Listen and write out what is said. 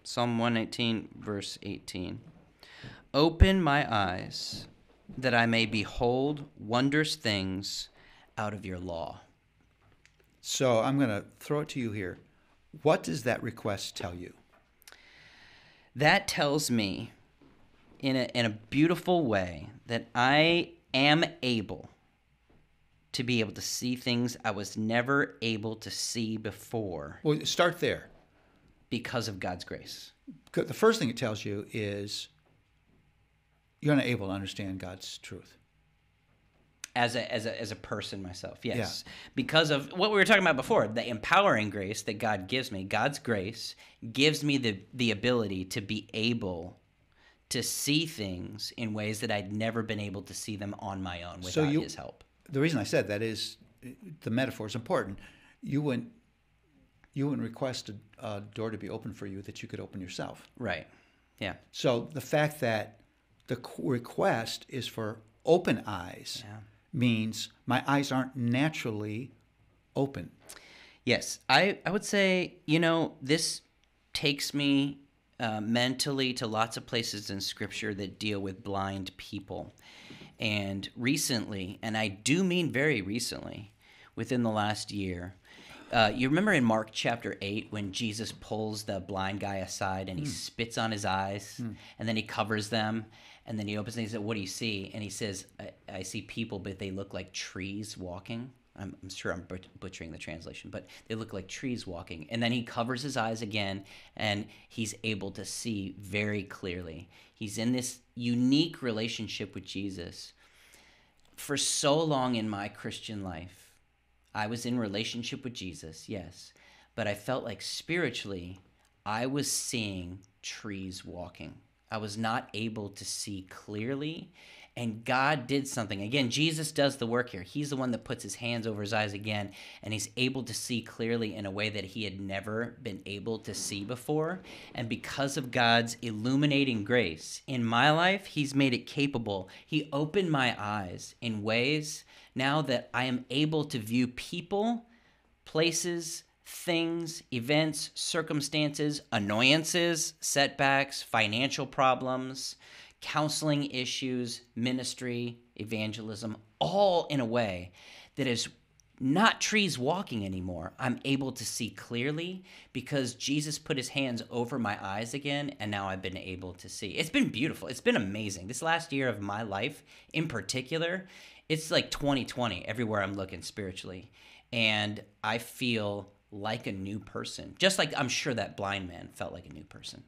Psalm 118, verse 18. Open my eyes that I may behold wondrous things out of your law. So I'm going to throw it to you here. What does that request tell you? That tells me in a beautiful way that I am able to be able to see things I was never able to see before Well, start there. because of God's grace. The first thing it tells you is you're not able to understand God's truth. As a person myself, yes. Yeah. Because of what we were talking about before, the empowering grace that God gives me, God's grace gives me the ability to be able to see things in ways that I'd never been able to see them on my own without his help. The reason I said that is the metaphor is important. You wouldn't request a door to be open for you that you could open yourself. Right. Yeah. So the fact that the request is for open eyes means my eyes aren't naturally open. Yes. I would say, this takes me mentally to lots of places in Scripture that deal with blind people. And recently, and I do mean very recently, within the last year, you remember in Mark chapter 8 when Jesus pulls the blind guy aside and he spits on his eyes and then he covers them and then he opens them and he says, "What do you see?" And he says, I see people, but they look like trees walking. I'm sure I'm butchering the translation, but they look like trees walking. And then he covers his eyes again and he's able to see very clearly. He's in this unique relationship with Jesus. For so long in my Christian life, I was in relationship with Jesus, yes, but I felt like spiritually I was seeing trees walking. I was not able to see clearly, and God did something. Again, Jesus does the work here. He's the one that puts his hands over his eyes again, and he's able to see clearly in a way that he had never been able to see before. And because of God's illuminating grace in my life, he's made it capable. He opened my eyes in ways now that I am able to view people, places, things, events, circumstances, annoyances, setbacks, financial problems, counseling issues, ministry, evangelism, all in a way that is not trees walking anymore. I'm able to see clearly because Jesus put his hands over my eyes again, and now I've been able to see. It's been beautiful. It's been amazing. This last year of my life in particular, it's like 2020 everywhere I'm looking spiritually, and I feel like a new person, just like I'm sure that blind man felt like a new person.